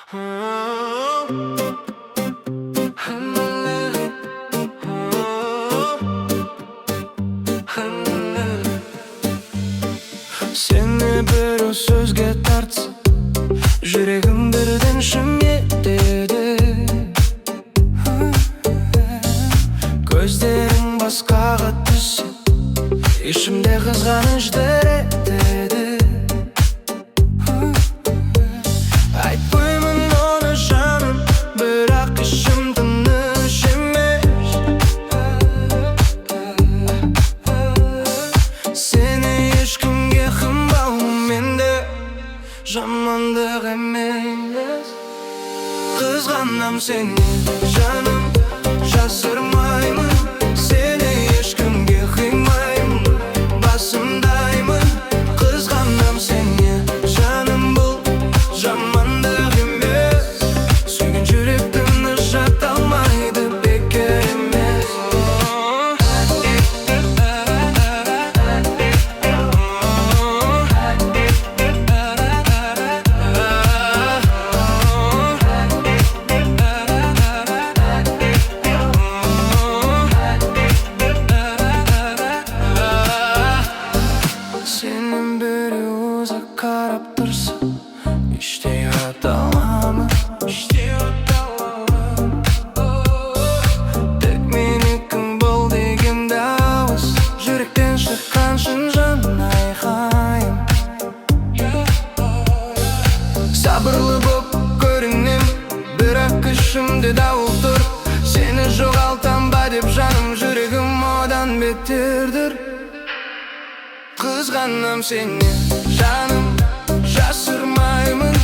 Seni bir sözge tartsa, жүрегім бірден шым етеді. Көздерің басқаға түссе, ішімде қызғаныш дір етеді. Айтпаймын оны жаным, бірақ ішім тыныш емес. Сені ешкімге қынбауым енді жамандық емес. Қызғанам сені жаным, жасырмаймын. Сені ешкімге қимаймын, басымдаймын. Қызғанам сені жаным, бұл жамандық емес. Сүйген жүректің жата алмайды, бекер емес. Сенің біреу ұзақ қарап тұрса, іштей аталамын, тек менікін бол деген дауыс, жүректен шыққан шын жан айқайым. Сабырлы боп көрінем, бірақ ішімде дауыл тұр. Сені жоғалтам ба деп жаным, жүрегім одан беттердір. Қызғанам сені жаным, жасырмаймын.